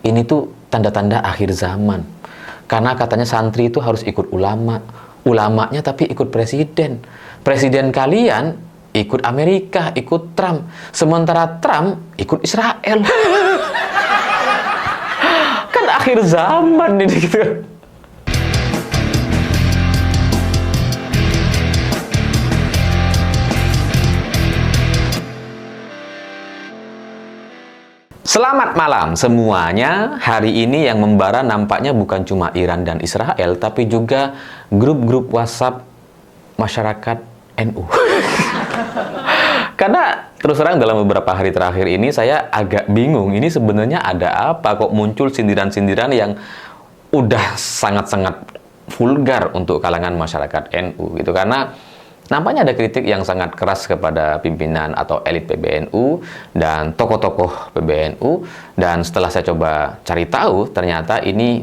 ini tuh tanda-tanda akhir zaman. Karena katanya santri itu harus ikut ulama. Ulamanya tapi ikut presiden. Presiden kalian ikut Amerika, ikut Trump. Sementara Trump ikut Israel. Kan akhir zaman ini gitu. Selamat malam semuanya. Hari ini yang membara nampaknya bukan cuma Iran dan Israel, tapi juga grup-grup WhatsApp masyarakat NU. Karena terus terang dalam beberapa hari terakhir ini saya agak bingung, ini sebenarnya ada apa kok muncul sindiran-sindiran yang udah sangat-sangat vulgar untuk kalangan masyarakat NU gitu. Karena nampaknya ada kritik yang sangat keras kepada pimpinan atau elit PBNU dan tokoh-tokoh PBNU. Dan setelah saya coba cari tahu, ternyata ini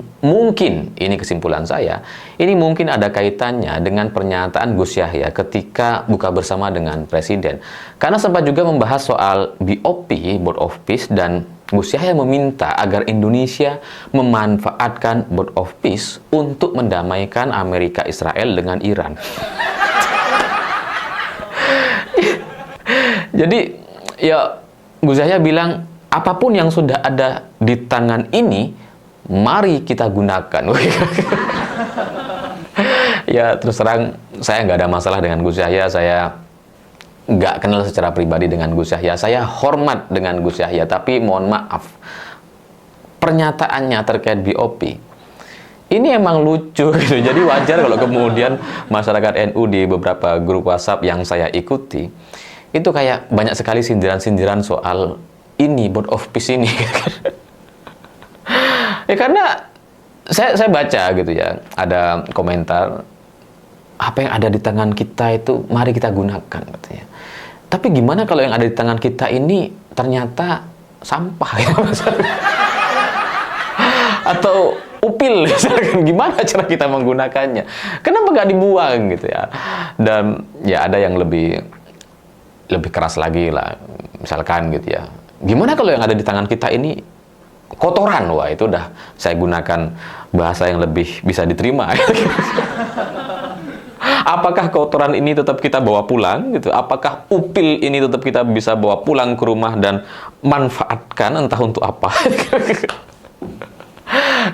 kesimpulan saya, ini mungkin ada kaitannya dengan pernyataan Gus Yahya ketika buka bersama dengan Presiden. Karena sempat juga membahas soal BOP, Board of Peace, dan Gus Yahya meminta agar Indonesia memanfaatkan Board of Peace untuk mendamaikan Amerika Israel dengan Iran. Jadi ya Gus Yahya bilang apapun yang sudah ada di tangan ini mari kita gunakan. Ya terus terang saya nggak ada masalah dengan Gus Yahya, saya nggak kenal secara pribadi dengan Gus Yahya, saya hormat dengan Gus Yahya, tapi mohon maaf pernyataannya terkait BOP ini emang lucu gitu. Jadi wajar kalau kemudian masyarakat NU di beberapa grup WhatsApp yang saya ikuti itu kayak banyak sekali sindiran-sindiran soal ini, Board of Peace ini. Ya karena saya baca gitu ya, ada komentar, apa yang ada di tangan kita itu mari kita gunakan katanya. Tapi gimana kalau yang ada di tangan kita ini ternyata sampah gitu, atau upil misalkan, gimana cara kita menggunakannya? Kenapa nggak dibuang gitu ya? Dan ya ada yang lebih keras lagi lah, misalkan gitu ya, gimana kalau yang ada di tangan kita ini kotoran? Wah itu udah saya gunakan bahasa yang lebih bisa diterima. Apakah kotoran ini tetap kita bawa pulang gitu? Apakah upil ini tetap kita bisa bawa pulang ke rumah dan manfaatkan entah untuk apa?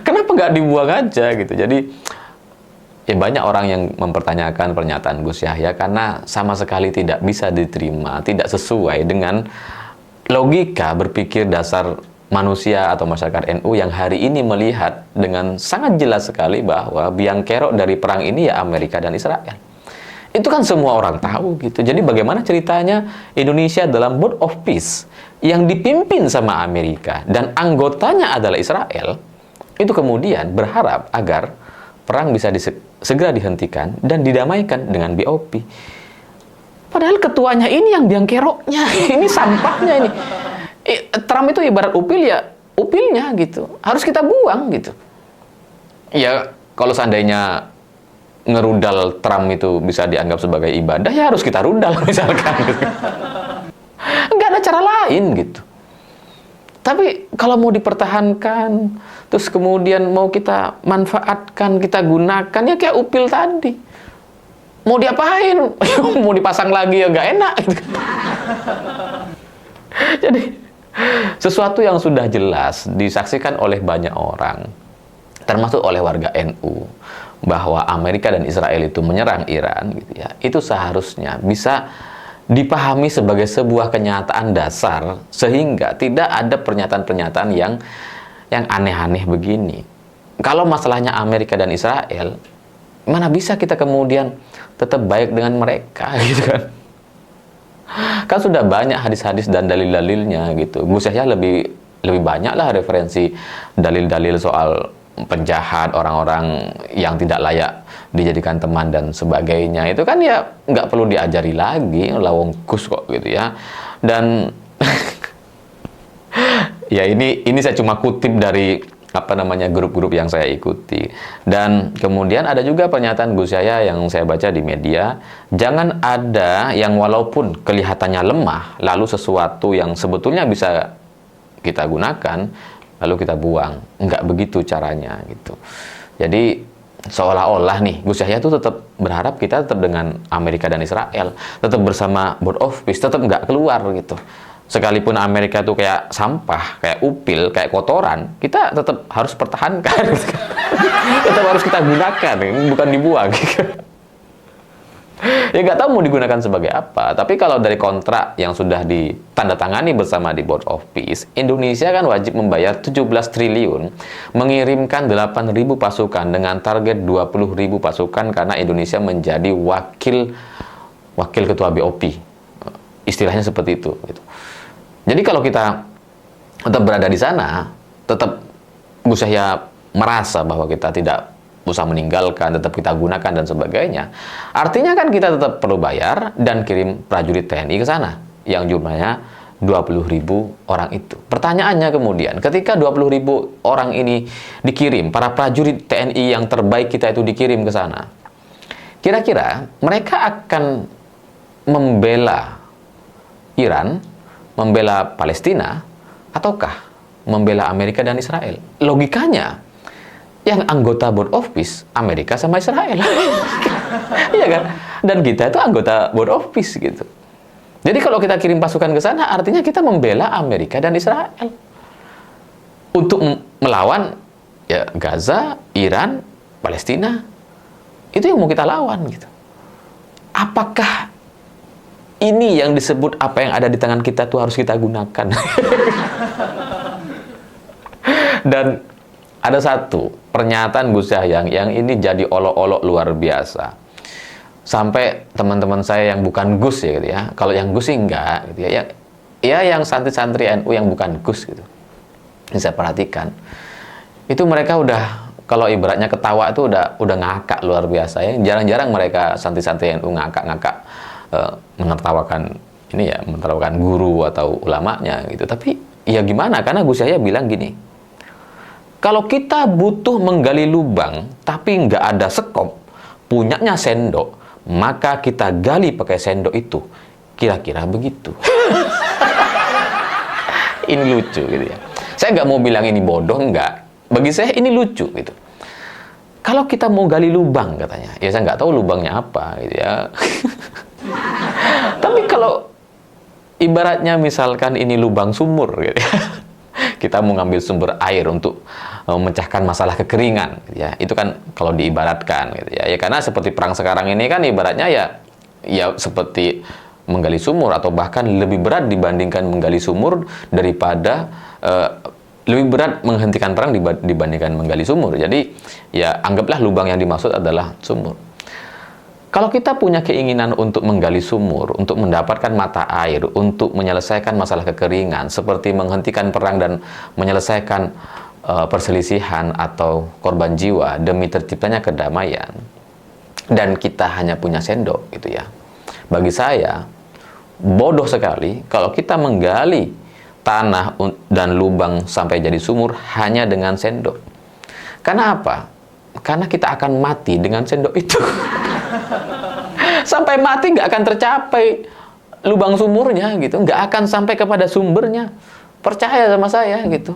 Kenapa nggak dibuang aja gitu? Jadi ya banyak orang yang mempertanyakan pernyataan Gus Yahya karena sama sekali tidak bisa diterima, tidak sesuai dengan logika berpikir dasar manusia atau masyarakat NU yang hari ini melihat dengan sangat jelas sekali bahwa biang kerok dari perang ini ya Amerika dan Israel. Itu kan semua orang tahu gitu. Jadi bagaimana ceritanya Indonesia dalam Board of Peace yang dipimpin sama Amerika dan anggotanya adalah Israel, itu kemudian berharap agar perang bisa segera dihentikan dan didamaikan dengan BOP. Padahal ketuanya ini yang biang keroknya, ini sampahnya ini. Trump itu ibarat upil ya, upilnya gitu. Harus kita buang gitu. Ya kalau seandainya ngerudal Trump itu bisa dianggap sebagai ibadah, ya harus kita rudal misalkan. Gitu. Nggak ada cara lain gitu. Tapi kalau mau dipertahankan, terus kemudian mau kita manfaatkan, kita gunakan, ya kayak upil tadi. Mau diapain? Mau dipasang lagi ya nggak enak. Jadi, sesuatu yang sudah jelas disaksikan oleh banyak orang, termasuk oleh warga NU, bahwa Amerika dan Israel itu menyerang Iran, gitu ya, itu seharusnya bisa dipahami sebagai sebuah kenyataan dasar sehingga tidak ada pernyataan-pernyataan yang aneh-aneh begini. Kalau masalahnya Amerika dan Israel, mana bisa kita kemudian tetap baik dengan mereka gitu kan? Kan sudah banyak hadis-hadis dan dalil-dalilnya gitu. Gus Yahya lebih banyak lah referensi dalil-dalil soal penjahat, orang-orang yang tidak layak dijadikan teman dan sebagainya. Itu kan ya nggak perlu diajari lagi, lawang Gus kok gitu ya. Dan ya ini saya cuma kutip dari grup-grup yang saya ikuti. Dan kemudian ada juga pernyataan Gus Yahya yang saya baca di media, jangan ada yang walaupun kelihatannya lemah, lalu sesuatu yang sebetulnya bisa kita gunakan lalu kita buang. Enggak begitu caranya gitu. Jadi seolah-olah nih Gus Yahya tuh tetap berharap kita tetap dengan Amerika dan Israel, tetap bersama Board of Peace, tetap nggak keluar gitu. Sekalipun Amerika tuh kayak sampah, kayak upil, kayak kotoran, kita tetap harus pertahankan. Tetap harus kita gunakan, bukan dibuang. Ya nggak tahu mau digunakan sebagai apa. Tapi kalau dari kontrak yang sudah ditandatangani bersama di Board of Peace, Indonesia kan wajib membayar 17 triliun, mengirimkan 8.000 pasukan dengan target 20.000 pasukan karena Indonesia menjadi wakil ketua BOP. Istilahnya seperti itu. Gitu. Jadi kalau kita tetap berada di sana, tetap Gus Yahya merasa bahwa kita tidak usah meninggalkan, tetap kita gunakan dan sebagainya. Artinya kan kita tetap perlu bayar dan kirim prajurit TNI ke sana yang jumlahnya 20.000 orang itu. Pertanyaannya kemudian, ketika 20.000 orang ini dikirim, para prajurit TNI yang terbaik kita itu dikirim ke sana, kira-kira mereka akan membela Iran, membela Palestina, ataukah membela Amerika dan Israel? Logikanya yang anggota Board of Peace Amerika sama Israel. Iya kan? Dan kita itu anggota Board of Peace gitu. Jadi kalau kita kirim pasukan ke sana, artinya kita membela Amerika dan Israel untuk melawan ya Gaza, Iran, Palestina. Itu yang mau kita lawan gitu. Apakah ini yang disebut apa yang ada di tangan kita tuh harus kita gunakan? Dan ada satu pernyataan Gus Yahya yang ini jadi olok-olok luar biasa. Sampai teman-teman saya yang bukan Gus ya gitu ya. Kalau yang Gus sih enggak gitu ya. Ya yang santri-santri NU yang bukan Gus gitu. Ini saya perhatikan. Itu mereka udah kalau ibaratnya ketawa itu udah ngakak luar biasa ya. Jarang-jarang mereka santri-santri NU ngakak-ngakak menertawakan ini ya, menertawakan guru atau ulamanya gitu. Tapi ya gimana? Karena Gus Yahya bilang gini. Kalau kita butuh menggali lubang, tapi nggak ada sekop, punyanya sendok, maka kita gali pakai sendok itu. Kira-kira begitu. Ini lucu gitu ya. Saya nggak mau bilang ini bodoh, nggak. Bagi saya ini lucu gitu. Kalau kita mau gali lubang katanya, ya saya nggak tahu lubangnya apa gitu ya. Tapi kalau ibaratnya misalkan ini lubang sumur gitu ya. Kita mau ngambil sumber air untuk memecahkan masalah kekeringan gitu ya. Itu kan kalau diibaratkan gitu ya. Ya karena seperti perang sekarang ini kan ibaratnya ya seperti menggali sumur atau bahkan lebih berat dibandingkan menggali sumur daripada lebih berat menghentikan perang dibandingkan menggali sumur. Jadi ya anggaplah lubang yang dimaksud adalah sumur. Kalau kita punya keinginan untuk menggali sumur, untuk mendapatkan mata air, untuk menyelesaikan masalah kekeringan, seperti menghentikan perang dan menyelesaikan perselisihan atau korban jiwa demi terciptanya kedamaian, dan kita hanya punya sendok, gitu ya. Bagi saya, bodoh sekali kalau kita menggali tanah dan lubang sampai jadi sumur hanya dengan sendok. Karena apa? Karena kita akan mati dengan sendok itu. Sampai mati nggak akan tercapai lubang sumurnya gitu, nggak akan sampai kepada sumbernya. Percaya sama saya gitu.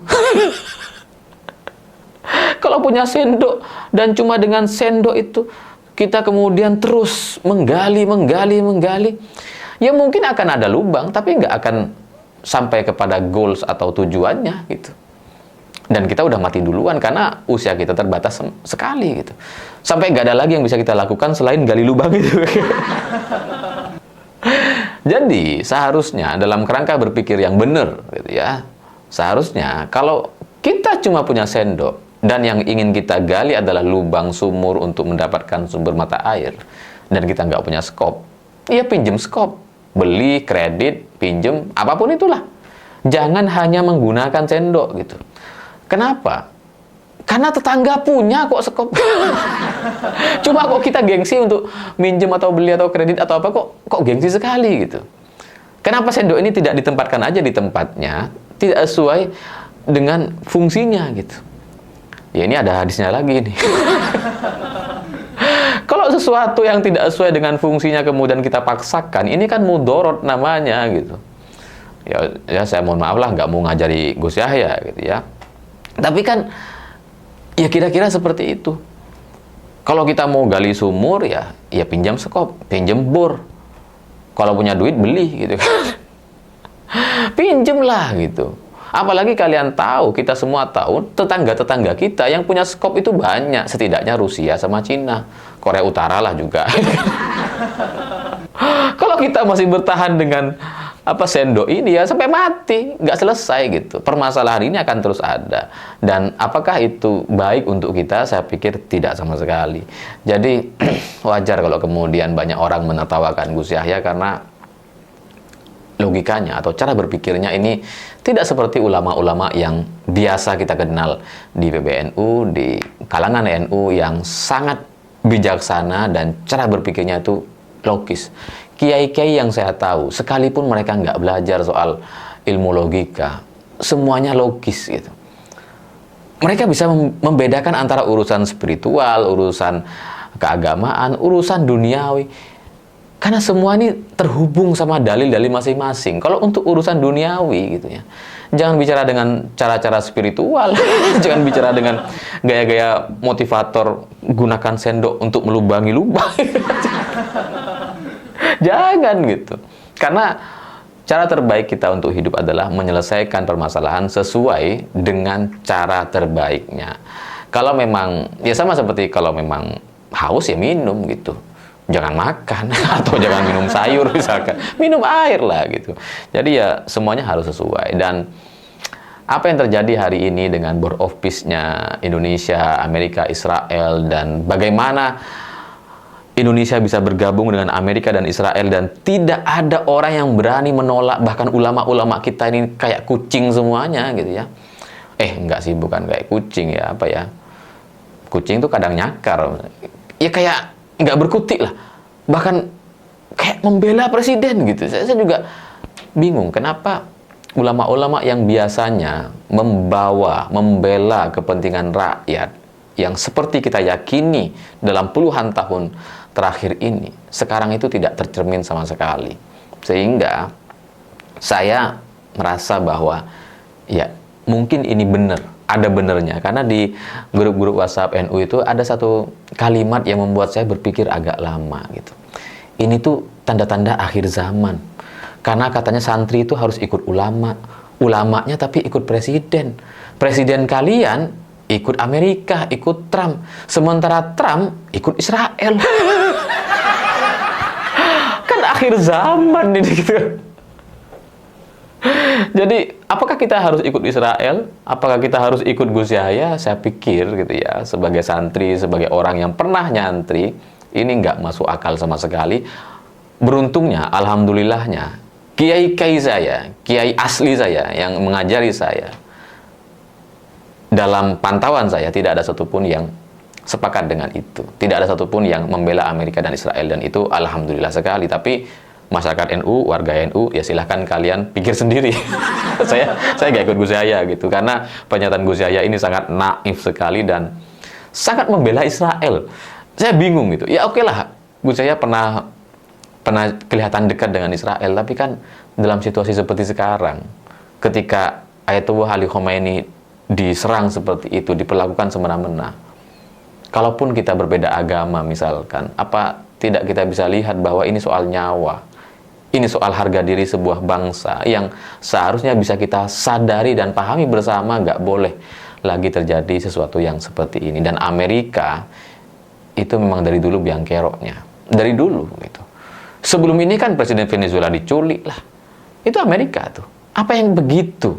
Kalau punya sendok dan cuma dengan sendok itu kita kemudian terus menggali, ya mungkin akan ada lubang, tapi nggak akan sampai kepada goals atau tujuannya gitu. Dan kita udah mati duluan karena usia kita terbatas sekali gitu. Sampai nggak ada lagi yang bisa kita lakukan selain gali lubang itu. Jadi seharusnya dalam kerangka berpikir yang benar gitu ya. Seharusnya kalau kita cuma punya sendok dan yang ingin kita gali adalah lubang sumur untuk mendapatkan sumber mata air, dan kita nggak punya skop, ya pinjem skop, beli, kredit, pinjem, apapun itulah. Jangan hanya menggunakan sendok gitu. Kenapa? Karena tetangga punya kok skop. Cuma kok kita gengsi untuk minjem atau beli atau kredit atau apa, kok gengsi sekali gitu. Kenapa sendok ini tidak ditempatkan aja di tempatnya, tidak sesuai dengan fungsinya gitu. Ya ini ada hadisnya lagi nih. Kalau sesuatu yang tidak sesuai dengan fungsinya kemudian kita paksakan, ini kan mudorot namanya gitu. Ya saya mohon maaf lah, nggak mau ngajari Gus Yahya gitu ya. Tapi kan, ya kira-kira seperti itu. Kalau kita mau gali sumur, ya pinjam skop, pinjam bor. Kalau punya duit, beli gitu kan. Pinjem lah gitu. Apalagi kalian tahu, kita semua tahu, tetangga-tetangga kita yang punya skop itu banyak. Setidaknya Rusia sama Cina. Korea Utara lah juga. Kalau kita masih bertahan dengan sendok ini, ya sampai mati, nggak selesai gitu. Permasalahan ini akan terus ada. Dan apakah itu baik untuk kita? Saya pikir tidak sama sekali. Jadi wajar kalau kemudian banyak orang menertawakan Gus Yahya karena logikanya atau cara berpikirnya ini tidak seperti ulama-ulama yang biasa kita kenal di PBNU, di kalangan NU yang sangat bijaksana dan cara berpikirnya itu logis. Kiai-kiai yang saya tahu, sekalipun mereka nggak belajar soal ilmu logika, semuanya logis gitu. Mereka bisa membedakan antara urusan spiritual, urusan keagamaan, urusan duniawi. Karena semua ini terhubung sama dalil-dalil masing-masing. Kalau untuk urusan duniawi gitu ya, jangan bicara dengan cara-cara spiritual, jangan bicara dengan gaya-gaya motivator gunakan sendok untuk melubangi lubang. Jangan gitu. Karena cara terbaik kita untuk hidup adalah menyelesaikan permasalahan sesuai dengan cara terbaiknya. Kalau memang, ya sama seperti kalau memang haus ya minum gitu. Jangan makan atau jangan minum sayur misalkan. Minum air lah gitu. Jadi ya semuanya harus sesuai. Dan apa yang terjadi hari ini dengan Board of Peace-nya Indonesia, Amerika, Israel, dan bagaimana Indonesia bisa bergabung dengan Amerika dan Israel dan tidak ada orang yang berani menolak, bahkan ulama-ulama kita ini kayak kucing semuanya gitu ya. Enggak sih, bukan kayak kucing ya, kucing tuh kadang nyakar. Ya kayak nggak berkutik lah. Bahkan kayak membela presiden gitu. Saya juga bingung kenapa ulama-ulama yang biasanya membela kepentingan rakyat yang seperti kita yakini dalam puluhan tahun terakhir ini, sekarang itu tidak tercermin sama sekali. Sehingga saya merasa bahwa ya mungkin ini benar, ada benernya. Karena di grup-grup WhatsApp NU itu ada satu kalimat yang membuat saya berpikir agak lama gitu. Ini tuh tanda-tanda akhir zaman. Karena katanya santri itu harus ikut ulama. Ulamanya tapi ikut presiden. Presiden kalian ikut Amerika, ikut Trump. Sementara Trump ikut Israel. Kan akhir zaman ini gitu. Jadi, apakah kita harus ikut Israel? Apakah kita harus ikut Gus Yahya? Saya pikir gitu ya, sebagai santri, sebagai orang yang pernah nyantri, ini nggak masuk akal sama sekali. Beruntungnya, alhamdulillahnya, kiai-kiai saya, kiai asli saya yang mengajari saya, dalam pantauan saya tidak ada satupun yang sepakat dengan itu. Tidak ada satupun yang membela Amerika dan Israel, dan itu alhamdulillah sekali. Tapi masyarakat NU, warga NU, ya silahkan kalian pikir sendiri. saya nggak ikut Gus Yahya gitu, karena pernyataan Gus Yahya ini sangat naif sekali dan sangat membela Israel. Saya bingung gitu. Ya oke lah, Gus Yahya pernah kelihatan dekat dengan Israel, tapi kan dalam situasi seperti sekarang, ketika Ayatollah Ali Khomeini diserang seperti itu, diperlakukan semena-mena, kalaupun kita berbeda agama misalkan, apa tidak kita bisa lihat bahwa ini soal nyawa, ini soal harga diri sebuah bangsa yang seharusnya bisa kita sadari dan pahami bersama, nggak boleh lagi terjadi sesuatu yang seperti ini. Dan Amerika itu memang dari dulu biang keroknya, dari dulu gitu. Sebelum ini kan Presiden Venezuela diculik lah, itu Amerika tuh. Apa yang begitu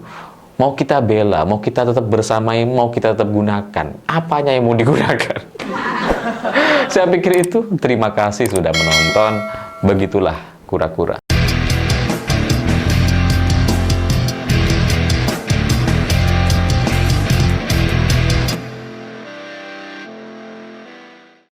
mau kita bela, mau kita tetap bersamai, mau kita tetap gunakan, apanya yang mau digunakan? Saya pikir itu. Terima kasih sudah menonton. Begitulah kura-kura.